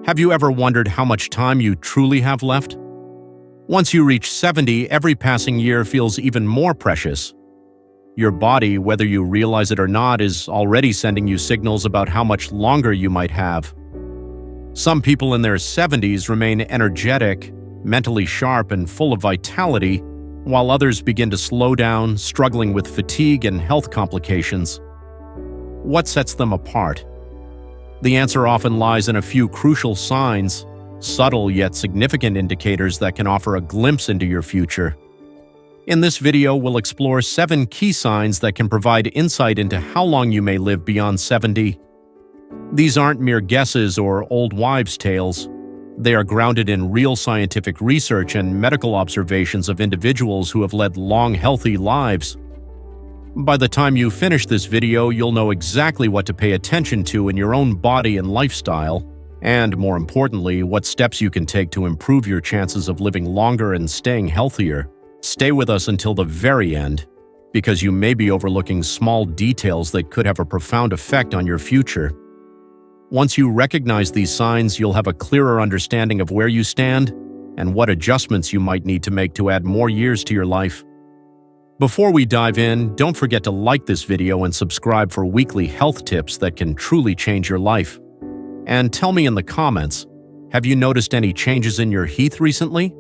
Have you ever wondered how much time you truly have left? Once you reach 70, every passing year feels even more precious. Your body, whether you realize it or not, is already sending you signals about how much longer you might have. Some people in their 70s remain energetic, mentally sharp, and full of vitality, while others begin to slow down, struggling with fatigue and health complications. What sets them apart? The answer often lies in a few crucial signs, subtle yet significant indicators that can offer a glimpse into your future. In this video, we'll explore 7 key signs that can provide insight into how long you may live beyond 70. These aren't mere guesses or old wives' tales. They are grounded in real scientific research and medical observations of individuals who have led long, healthy lives. By the time you finish this video, you'll know exactly what to pay attention to in your own body and lifestyle, and more importantly, what steps you can take to improve your chances of living longer and staying healthier. Stay with us until the very end, because you may be overlooking small details that could have a profound effect on your future. Once you recognize these signs, you'll have a clearer understanding of where you stand and what adjustments you might need to make to add more years to your life. Before we dive in, don't forget to like this video and subscribe for weekly health tips that can truly change your life. And tell me in the comments, have you noticed any changes in your health recently?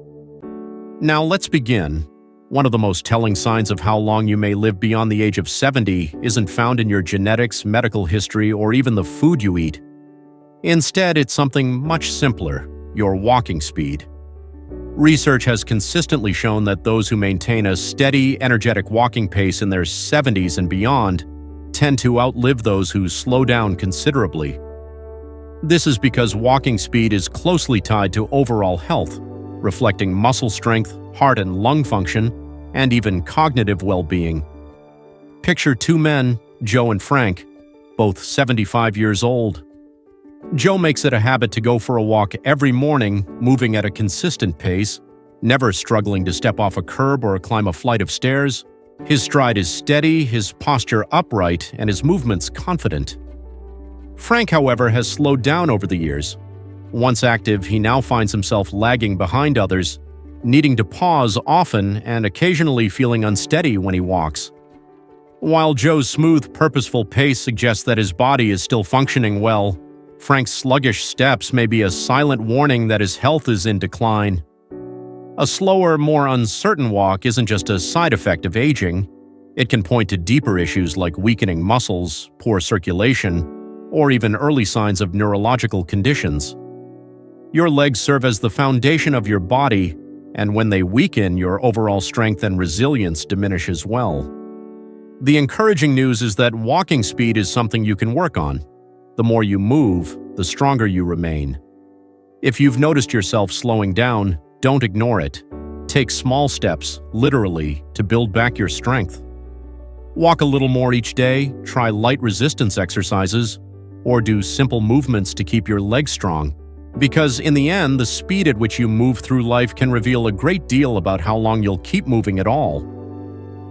Now let's begin. One of the most telling signs of how long you may live beyond the age of 70 isn't found in your genetics, medical history, or even the food you eat. Instead, it's something much simpler: your walking speed. Research has consistently shown that those who maintain a steady, energetic walking pace in their 70s and beyond tend to outlive those who slow down considerably. This is because walking speed is closely tied to overall health, reflecting muscle strength, heart and lung function, and even cognitive well-being. Picture 2 men, Joe and Frank, both 75 years old. Joe makes it a habit to go for a walk every morning, moving at a consistent pace, never struggling to step off a curb or climb a flight of stairs. His stride is steady, his posture upright, and his movements confident. Frank, however, has slowed down over the years. Once active, he now finds himself lagging behind others, needing to pause often and occasionally feeling unsteady when he walks. While Joe's smooth, purposeful pace suggests that his body is still functioning well, Frank's sluggish steps may be a silent warning that his health is in decline. A slower, more uncertain walk isn't just a side effect of aging. It can point to deeper issues like weakening muscles, poor circulation, or even early signs of neurological conditions. Your legs serve as the foundation of your body, and when they weaken, your overall strength and resilience diminish as well. The encouraging news is that walking speed is something you can work on. The more you move, the stronger you remain. If you've noticed yourself slowing down, don't ignore it. Take small steps, literally, to build back your strength. Walk a little more each day, try light resistance exercises, or do simple movements to keep your legs strong. Because in the end, the speed at which you move through life can reveal a great deal about how long you'll keep moving at all.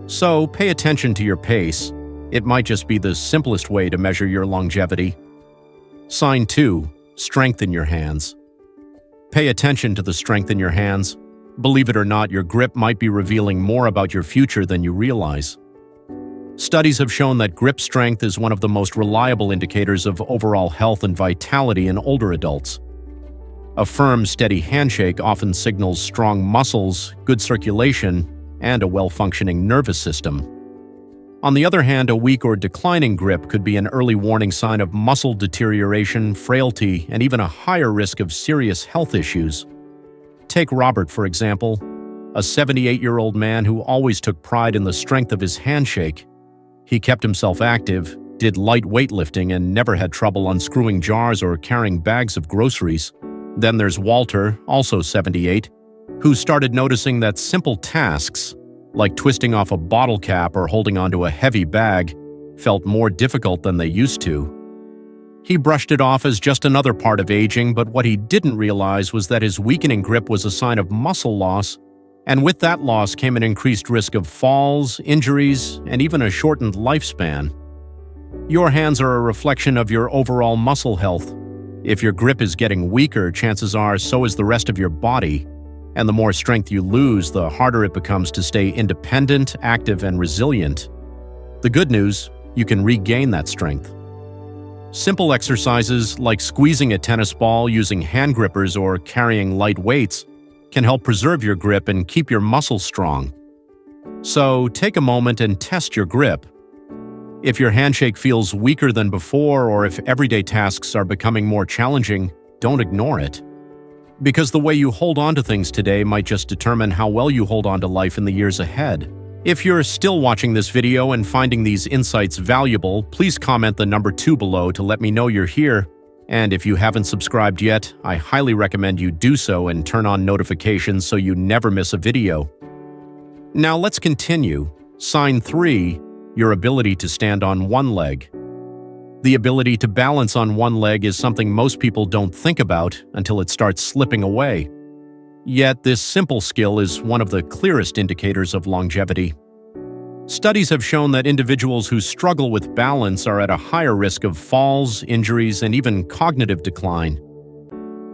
So pay attention to your pace. It might just be the simplest way to measure your longevity. Sign 2. Strength in your hands. Pay attention to the strength in your hands. Believe it or not, your grip might be revealing more about your future than you realize. Studies have shown that grip strength is one of the most reliable indicators of overall health and vitality in older adults. A firm, steady handshake often signals strong muscles, good circulation, and a well-functioning nervous system. On the other hand, a weak or declining grip could be an early warning sign of muscle deterioration, frailty, and even a higher risk of serious health issues. Take Robert, for example, a 78-year-old man who always took pride in the strength of his handshake. He kept himself active, did light weightlifting, and never had trouble unscrewing jars or carrying bags of groceries. Then there's Walter, also 78, who started noticing that simple tasks, like twisting off a bottle cap or holding onto a heavy bag, felt more difficult than they used to. He brushed it off as just another part of aging, but what he didn't realize was that his weakening grip was a sign of muscle loss, and with that loss came an increased risk of falls, injuries, and even a shortened lifespan. Your hands are a reflection of your overall muscle health. If your grip is getting weaker, chances are so is the rest of your body, and the more strength you lose, the harder it becomes to stay independent, active, and resilient. The good news, you can regain that strength. Simple exercises like squeezing a tennis ball using hand grippers or carrying light weights can help preserve your grip and keep your muscles strong. So take a moment and test your grip. If your handshake feels weaker than before, or if everyday tasks are becoming more challenging, don't ignore it. Because the way you hold on to things today might just determine how well you hold on to life in the years ahead. If you're still watching this video and finding these insights valuable, please comment the number 2 below to let me know you're here. And if you haven't subscribed yet, I highly recommend you do so and turn on notifications so you never miss a video. Now let's continue. Sign 3. Your ability to stand on one leg. The ability to balance on one leg is something most people don't think about until it starts slipping away. Yet this simple skill is one of the clearest indicators of longevity. Studies have shown that individuals who struggle with balance are at a higher risk of falls, injuries, and even cognitive decline.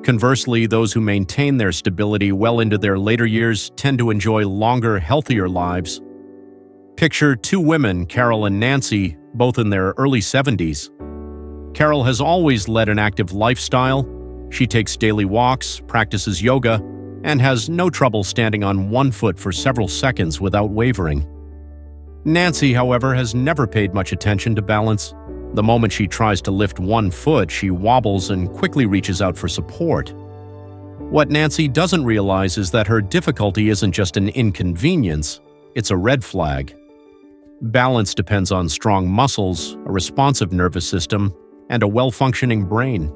Conversely, those who maintain their stability well into their later years tend to enjoy longer, healthier lives. Picture 2 women, Carol and Nancy, both in their early 70s. Carol has always led an active lifestyle. She takes daily walks, practices yoga, and has no trouble standing on one foot for several seconds without wavering. Nancy, however, has never paid much attention to balance. The moment she tries to lift one foot, she wobbles and quickly reaches out for support. What Nancy doesn't realize is that her difficulty isn't just an inconvenience, it's a red flag. Balance depends on strong muscles, a responsive nervous system, and a well-functioning brain.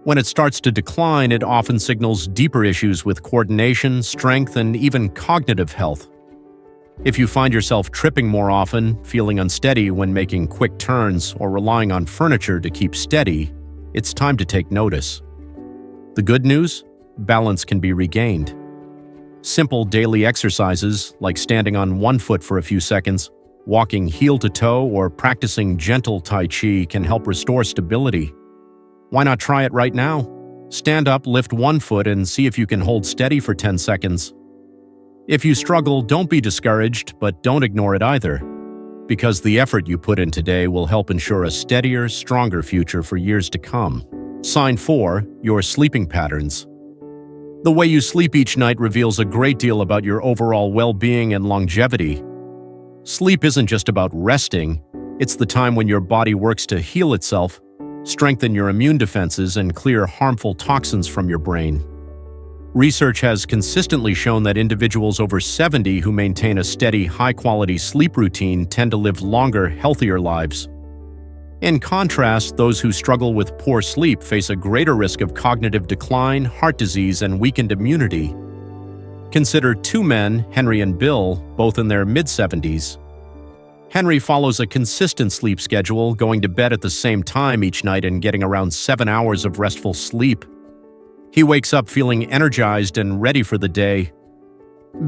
When it starts to decline, it often signals deeper issues with coordination, strength, and even cognitive health. If you find yourself tripping more often, feeling unsteady when making quick turns, or relying on furniture to keep steady, it's time to take notice. The good news? Balance can be regained. Simple daily exercises, like standing on one foot for a few seconds, walking heel to toe, or practicing gentle Tai Chi can help restore stability. Why not try it right now? Stand up, lift one foot, and see if you can hold steady for 10 seconds. If you struggle, don't be discouraged, but don't ignore it either, because the effort you put in today will help ensure a steadier, stronger future for years to come. Sign 4. Your sleeping patterns. The way you sleep each night reveals a great deal about your overall well-being and longevity. Sleep isn't just about resting, it's the time when your body works to heal itself, strengthen your immune defenses, and clear harmful toxins from your brain. Research has consistently shown that individuals over 70 who maintain a steady, high-quality sleep routine tend to live longer, healthier lives. In contrast, those who struggle with poor sleep face a greater risk of cognitive decline, heart disease, and weakened immunity. Consider 2 men, Henry and Bill, both in their mid-70s. Henry follows a consistent sleep schedule, going to bed at the same time each night and getting around 7 hours of restful sleep. He wakes up feeling energized and ready for the day.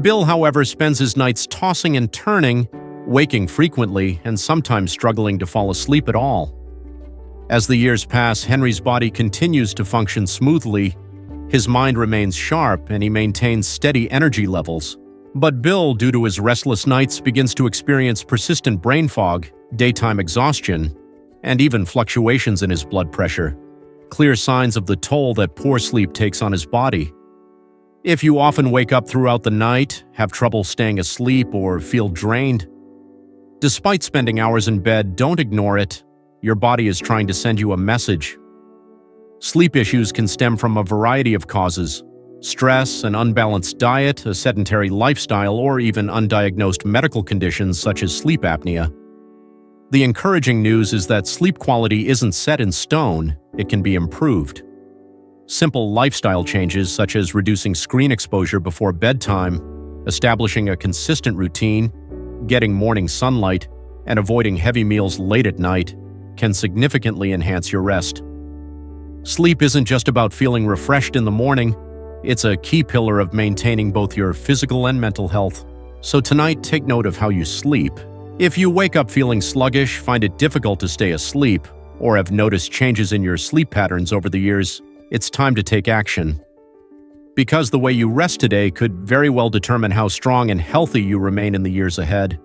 Bill, however, spends his nights tossing and turning, waking frequently, and sometimes struggling to fall asleep at all. As the years pass, Henry's body continues to function smoothly. His mind remains sharp, and he maintains steady energy levels. But Bill, due to his restless nights, begins to experience persistent brain fog, daytime exhaustion, and even fluctuations in his blood pressure. Clear signs of the toll that poor sleep takes on his body. If you often wake up throughout the night, have trouble staying asleep, or feel drained, despite spending hours in bed, don't ignore it. Your body is trying to send you a message. Sleep issues can stem from a variety of causes: stress, an unbalanced diet, a sedentary lifestyle, or even undiagnosed medical conditions such as sleep apnea. The encouraging news is that sleep quality isn't set in stone, it can be improved. Simple lifestyle changes such as reducing screen exposure before bedtime, establishing a consistent routine, getting morning sunlight, and avoiding heavy meals late at night can significantly enhance your rest. Sleep isn't just about feeling refreshed in the morning, it's a key pillar of maintaining both your physical and mental health. So tonight, take note of how you sleep. If you wake up feeling sluggish, find it difficult to stay asleep, or have noticed changes in your sleep patterns over the years, it's time to take action. Because the way you rest today could very well determine how strong and healthy you remain in the years ahead.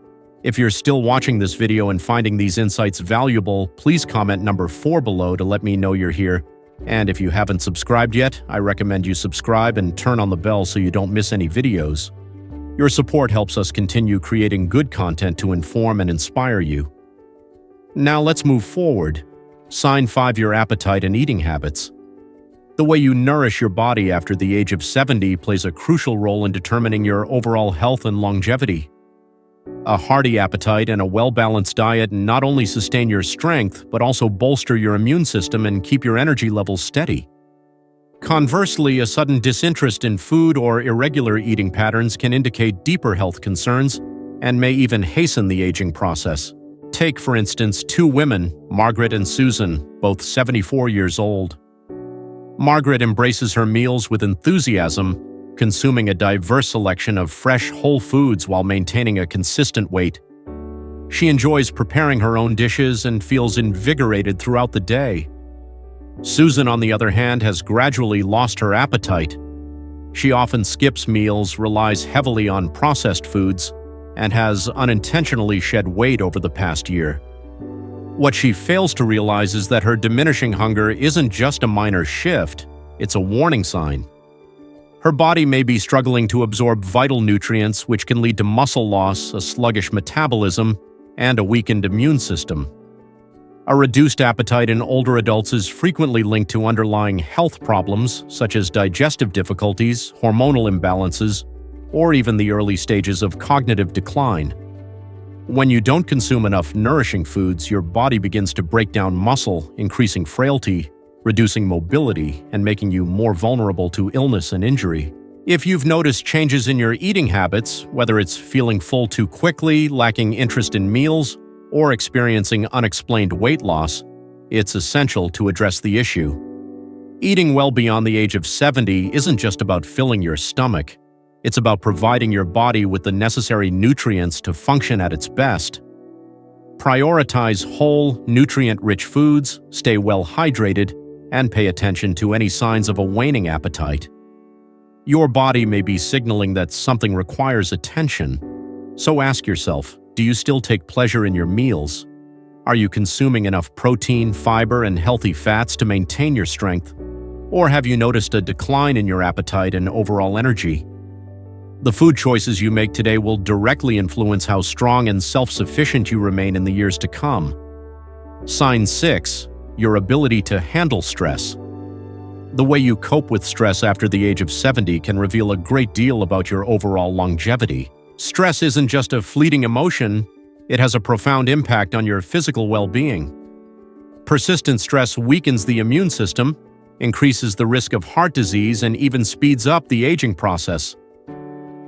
If you're still watching this video and finding these insights valuable, please comment number 4 below to let me know you're here. And if you haven't subscribed yet, I recommend you subscribe and turn on the bell so you don't miss any videos. Your support helps us continue creating good content to inform and inspire you. Now let's move forward. Sign 5: Your appetite and eating habits. The way you nourish your body after the age of 70 plays a crucial role in determining your overall health and longevity. A hearty appetite and a well-balanced diet not only sustain your strength, but also bolster your immune system and keep your energy levels steady. Conversely, a sudden disinterest in food or irregular eating patterns can indicate deeper health concerns and may even hasten the aging process. Take, for instance, 2 women, Margaret and Susan, both 74 years old. Margaret embraces her meals with enthusiasm, consuming a diverse selection of fresh, whole foods while maintaining a consistent weight. She enjoys preparing her own dishes and feels invigorated throughout the day. Susan, on the other hand, has gradually lost her appetite. She often skips meals, relies heavily on processed foods, and has unintentionally shed weight over the past year. What she fails to realize is that her diminishing hunger isn't just a minor shift, it's a warning sign. Her body may be struggling to absorb vital nutrients, which can lead to muscle loss, a sluggish metabolism, and a weakened immune system. A reduced appetite in older adults is frequently linked to underlying health problems such as digestive difficulties, hormonal imbalances, or even the early stages of cognitive decline. When you don't consume enough nourishing foods, your body begins to break down muscle, increasing frailty, reducing mobility, and making you more vulnerable to illness and injury. If you've noticed changes in your eating habits, whether it's feeling full too quickly, lacking interest in meals, or experiencing unexplained weight loss, it's essential to address the issue. Eating well beyond the age of 70 isn't just about filling your stomach. It's about providing your body with the necessary nutrients to function at its best. Prioritize whole, nutrient-rich foods, stay well hydrated, and pay attention to any signs of a waning appetite. Your body may be signaling that something requires attention. So ask yourself, do you still take pleasure in your meals? Are you consuming enough protein, fiber, and healthy fats to maintain your strength? Or have you noticed a decline in your appetite and overall energy? The food choices you make today will directly influence how strong and self-sufficient you remain in the years to come. Sign 6: Your ability to handle stress. The way you cope with stress after the age of 70 can reveal a great deal about your overall longevity. Stress isn't just a fleeting emotion, it has a profound impact on your physical well-being. Persistent stress weakens the immune system, increases the risk of heart disease, and even speeds up the aging process.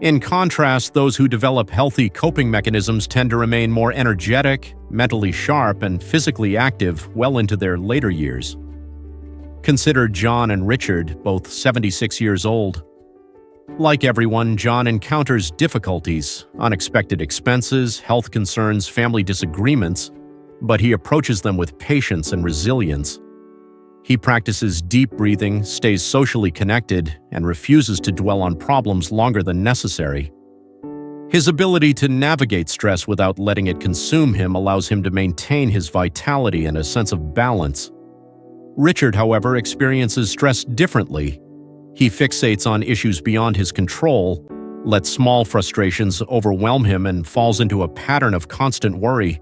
In contrast, those who develop healthy coping mechanisms tend to remain more energetic, mentally sharp, and physically active well into their later years. Consider John and Richard, both 76 years old. Like everyone, John encounters difficulties, unexpected expenses, health concerns, family disagreements, but he approaches them with patience and resilience. He practices deep breathing, stays socially connected, and refuses to dwell on problems longer than necessary. His ability to navigate stress without letting it consume him allows him to maintain his vitality and a sense of balance. Richard, however, experiences stress differently. He fixates on issues beyond his control, lets small frustrations overwhelm him, and falls into a pattern of constant worry.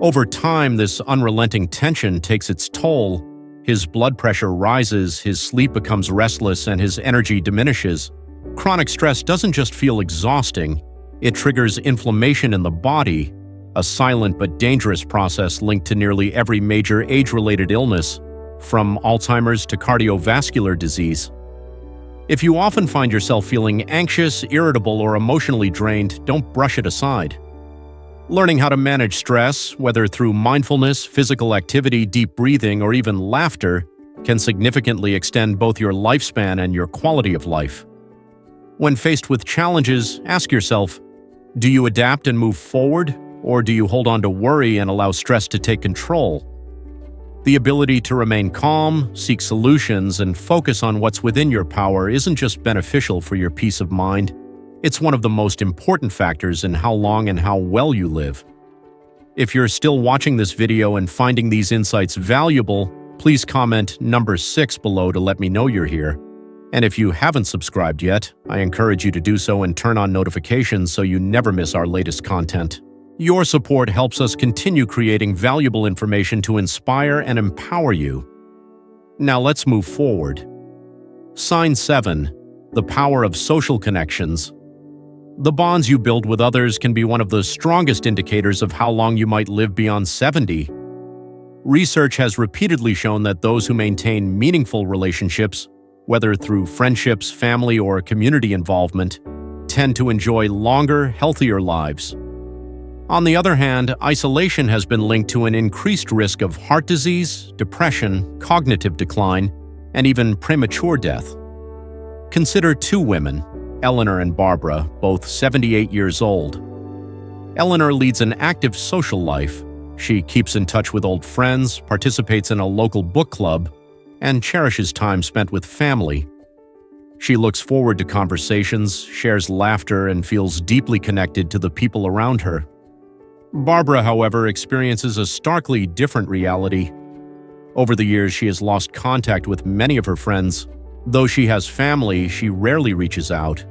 Over time, this unrelenting tension takes its toll. His blood pressure rises, his sleep becomes restless, and his energy diminishes. Chronic stress doesn't just feel exhausting, it triggers inflammation in the body, a silent but dangerous process linked to nearly every major age-related illness, from Alzheimer's to cardiovascular disease. If you often find yourself feeling anxious, irritable, or emotionally drained, don't brush it aside. Learning how to manage stress, whether through mindfulness, physical activity, deep breathing, or even laughter, can significantly extend both your lifespan and your quality of life. When faced with challenges, ask yourself, do you adapt and move forward, or do you hold on to worry and allow stress to take control? The ability to remain calm, seek solutions, and focus on what's within your power isn't just beneficial for your peace of mind, it's one of the most important factors in how long and how well you live. If you're still watching this video and finding these insights valuable, please comment number 6 below to let me know you're here. And if you haven't subscribed yet, I encourage you to do so and turn on notifications so you never miss our latest content. Your support helps us continue creating valuable information to inspire and empower you. Now let's move forward. Sign 7. The power of social connections. The bonds you build with others can be one of the strongest indicators of how long you might live beyond 70. Research has repeatedly shown that those who maintain meaningful relationships, whether through friendships, family, or community involvement, tend to enjoy longer, healthier lives. On the other hand, isolation has been linked to an increased risk of heart disease, depression, cognitive decline, and even premature death. Consider 2 women, Eleanor and Barbara, both 78 years old. Eleanor leads an active social life. She keeps in touch with old friends, participates in a local book club, and cherishes time spent with family. She looks forward to conversations, shares laughter, and feels deeply connected to the people around her. Barbara, however, experiences a starkly different reality. Over the years, she has lost contact with many of her friends. Though she has family, she rarely reaches out.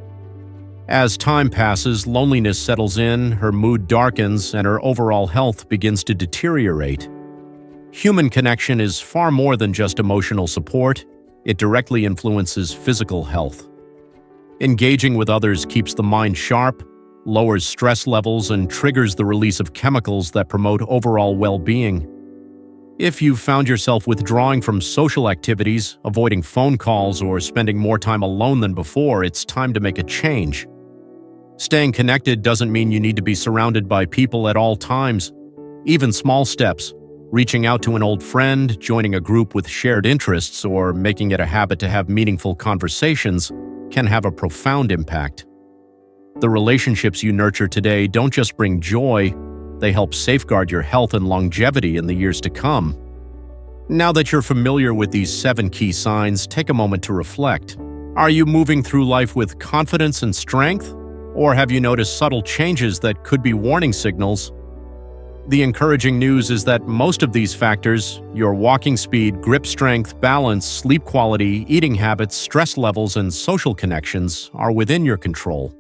As time passes, loneliness settles in, her mood darkens, and her overall health begins to deteriorate. Human connection is far more than just emotional support. It directly influences physical health. Engaging with others keeps the mind sharp, lowers stress levels, and triggers the release of chemicals that promote overall well-being. If you've found yourself withdrawing from social activities, avoiding phone calls, or spending more time alone than before, it's time to make a change. Staying connected doesn't mean you need to be surrounded by people at all times. Even small steps, reaching out to an old friend, joining a group with shared interests, or making it a habit to have meaningful conversations, can have a profound impact. The relationships you nurture today don't just bring joy, they help safeguard your health and longevity in the years to come. Now that you're familiar with these 7 key signs, take a moment to reflect. Are you moving through life with confidence and strength? Or have you noticed subtle changes that could be warning signals? The encouraging news is that most of these factors, your walking speed, grip strength, balance, sleep quality, eating habits, stress levels, and social connections, are within your control.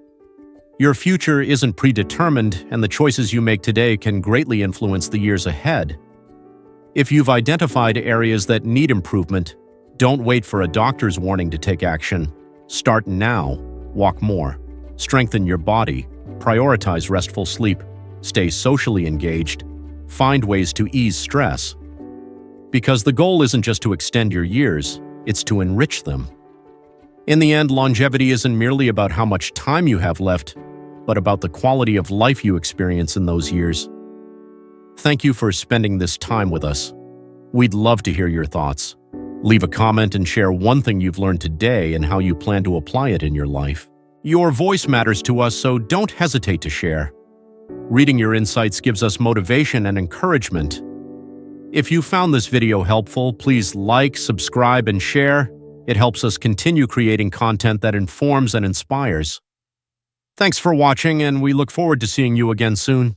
Your future isn't predetermined, and the choices you make today can greatly influence the years ahead. If you've identified areas that need improvement, don't wait for a doctor's warning to take action. Start now. Walk more. Strengthen your body. Prioritize restful sleep. Stay socially engaged. Find ways to ease stress. Because the goal isn't just to extend your years, it's to enrich them. In the end, longevity isn't merely about how much time you have left, but about the quality of life you experience in those years. Thank you for spending this time with us. We'd love to hear your thoughts. Leave a comment and share one thing you've learned today and how you plan to apply it in your life. Your voice matters to us, so don't hesitate to share. Reading your insights gives us motivation and encouragement. If you found this video helpful, please like, subscribe, and share. It helps us continue creating content that informs and inspires. Thanks for watching, and we look forward to seeing you again soon.